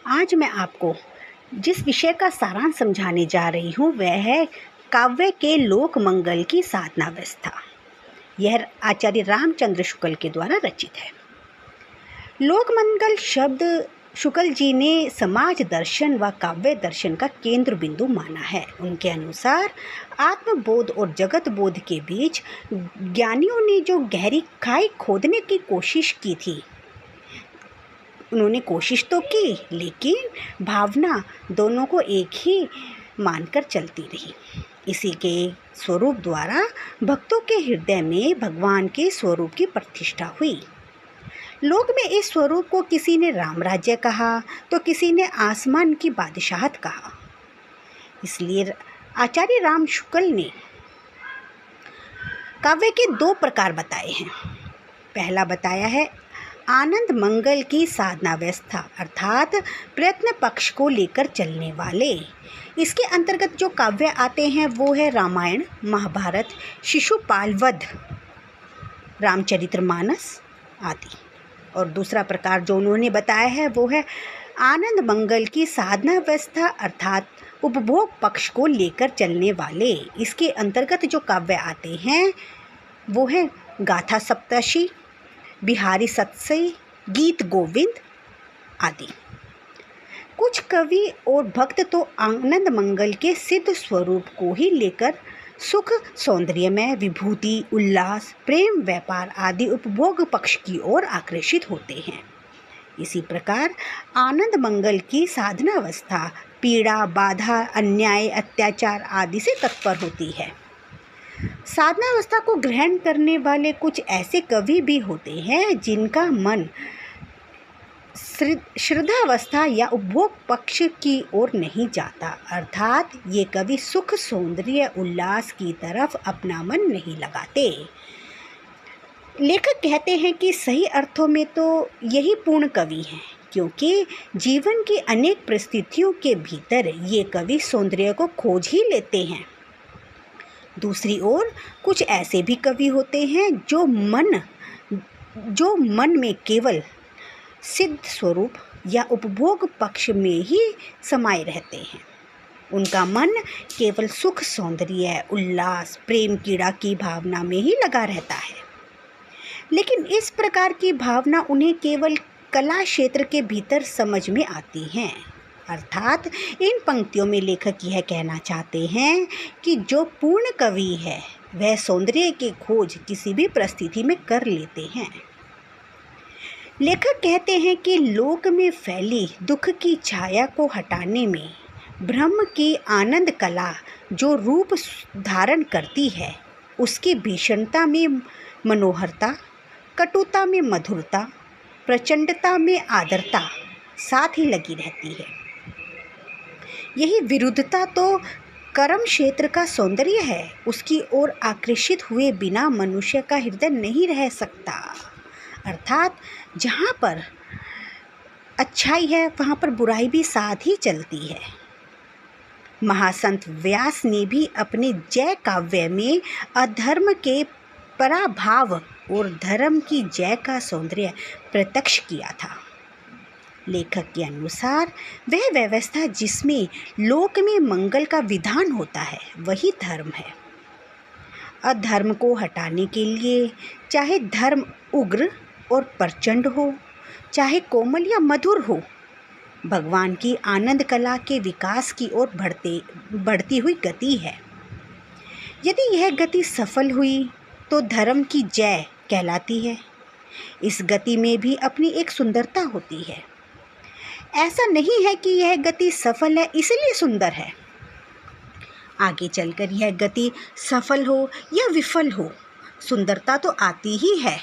आज मैं आपको जिस विषय का सारांश समझाने जा रही हूँ वह है काव्य के लोक मंगल की साधना व्यवस्था। यह आचार्य रामचंद्र शुक्ल के द्वारा रचित है। लोक मंगल शब्द शुक्ल जी ने समाज दर्शन व काव्य दर्शन का केंद्र बिंदु माना है। उनके अनुसार आत्मबोध और जगत बोध के बीच ज्ञानियों ने जो गहरी खाई खोदने की कोशिश की थी, उन्होंने कोशिश तो की लेकिन भावना दोनों को एक ही मानकर चलती रही। इसी के स्वरूप द्वारा भक्तों के हृदय में भगवान के स्वरूप की प्रतिष्ठा हुई। लोक में इस स्वरूप को किसी ने राम राज्य कहा तो किसी ने आसमान की बादशाहत कहा। इसलिए आचार्य राम शुक्ल ने काव्य के दो प्रकार बताए हैं। पहला बताया है आनंद मंगल की साधना व्यवस्था, अर्थात प्रयत्न पक्ष को लेकर चलने वाले। इसके अंतर्गत जो काव्य आते हैं वो है रामायण, महाभारत, शिशुपाल वध, रामचरितमानस आदि। और दूसरा प्रकार जो उन्होंने बताया है वो है आनंद मंगल की साधना व्यवस्था, अर्थात उपभोग पक्ष को लेकर चलने वाले। इसके अंतर्गत जो काव्य आते हैं वो है गाथा सप्तशी, बिहारी सत्सई, गीत गोविंद आदि। कुछ कवि और भक्त तो आनंद मंगल के सिद्ध स्वरूप को ही लेकर सुख, सौंदर्यमय, विभूति, उल्लास, प्रेम, व्यापार आदि उपभोग पक्ष की ओर आकर्षित होते हैं। इसी प्रकार आनंद मंगल की साधना अवस्था पीड़ा, बाधा, अन्याय, अत्याचार आदि से तत्पर होती है। साधना अवस्था को ग्रहण करने वाले कुछ ऐसे कवि भी होते हैं जिनका मन श्रद्धावस्था या उपभोग पक्ष की ओर नहीं जाता, अर्थात ये कवि सुख, सौंदर्य, उल्लास की तरफ अपना मन नहीं लगाते। लेखक कहते हैं कि सही अर्थों में तो यही पूर्ण कवि हैं, क्योंकि जीवन की अनेक परिस्थितियों के भीतर ये कवि सौंदर्य को खोज ही लेते हैं। दूसरी ओर कुछ ऐसे भी कवि होते हैं जो मन में केवल सिद्ध स्वरूप या उपभोग पक्ष में ही समाये रहते हैं। उनका मन केवल सुख, सौंदर्य, उल्लास, प्रेम, कीड़ा की भावना में ही लगा रहता है। लेकिन इस प्रकार की भावना उन्हें केवल कला क्षेत्र के भीतर समझ में आती हैं। अर्थात इन पंक्तियों में लेखक यह कहना चाहते हैं कि जो पूर्ण कवि है वह सौंदर्य की खोज किसी भी परिस्थिति में कर लेते हैं। लेखक कहते हैं कि लोक में फैली दुख की छाया को हटाने में ब्रह्म की आनंद कला जो रूप धारण करती है, उसकी भीषणता में मनोहरता, कटुता में मधुरता, प्रचंडता में आर्द्रता साथ ही लगी रहती है। यही विरुद्धता तो कर्म क्षेत्र का सौंदर्य है। उसकी ओर आकर्षित हुए बिना मनुष्य का हृदय नहीं रह सकता। अर्थात जहाँ पर अच्छाई है वहाँ पर बुराई भी साथ ही चलती है। महासंत व्यास ने भी अपने जय काव्य में अधर्म के पराभाव और धर्म की जय का सौंदर्य प्रत्यक्ष किया था। लेखक के अनुसार वह व्यवस्था जिसमें लोक में मंगल का विधान होता है वही धर्म है। अधर्म को हटाने के लिए चाहे धर्म उग्र और प्रचंड हो, चाहे कोमल या मधुर हो, भगवान की आनंद कला के विकास की ओर बढ़ती हुई गति है। यदि यह गति सफल हुई तो धर्म की जय कहलाती है। इस गति में भी अपनी एक सुंदरता होती है। ऐसा नहीं है कि यह गति सफल है इसलिए सुंदर है। आगे चलकर यह गति सफल हो या विफल हो, सुंदरता तो आती ही है।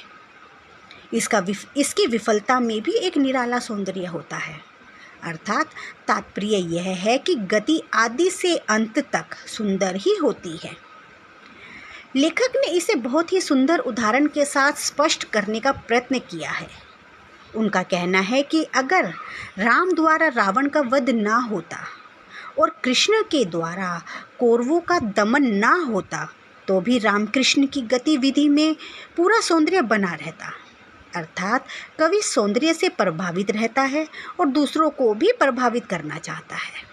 इसकी विफलता में भी एक निराला सौंदर्य होता है। अर्थात तात्पर्य यह है कि गति आदि से अंत तक सुंदर ही होती है। लेखक ने इसे बहुत ही सुंदर उदाहरण के साथ स्पष्ट करने का प्रयत्न किया है। उनका कहना है कि अगर राम द्वारा रावण का वध ना होता और कृष्ण के द्वारा कौरवों का दमन ना होता तो भी रामकृष्ण की गतिविधि में पूरा सौंदर्य बना रहता। अर्थात कवि सौंदर्य से प्रभावित रहता है और दूसरों को भी प्रभावित करना चाहता है।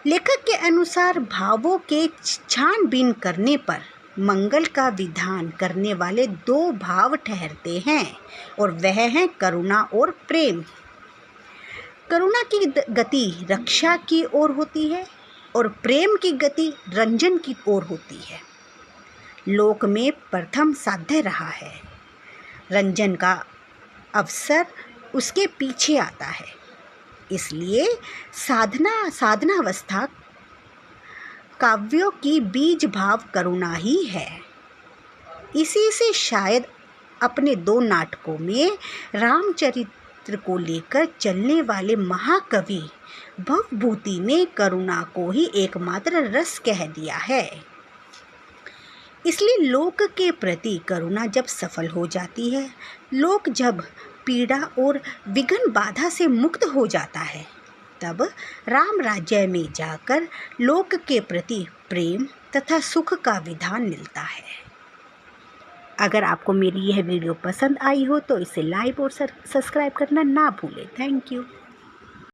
लेखक के अनुसार भावों के छानबीन करने पर मंगल का विधान करने वाले दो भाव ठहरते हैं और वह हैं करुणा और प्रेम। करुणा की गति रक्षा की ओर होती है और प्रेम की गति रंजन की ओर होती है। लोक में प्रथम साध्य रहा है, रंजन का अवसर उसके पीछे आता है। इसलिए साधनावस्था काव्यों की बीज भाव करुणा ही है। इसी से शायद अपने दो नाटकों में रामचरित्र को लेकर चलने वाले महाकवि भवभूति ने करुणा को ही एकमात्र रस कह दिया है। इसलिए लोक के प्रति करुणा जब सफल हो जाती है, लोक जब पीड़ा और विघ्न बाधा से मुक्त हो जाता है, तब राम राज्य में जाकर लोक के प्रति प्रेम तथा सुख का विधान मिलता है। अगर आपको मेरी यह वीडियो पसंद आई हो तो इसे लाइक और सब्सक्राइब करना ना भूलें। Thank you.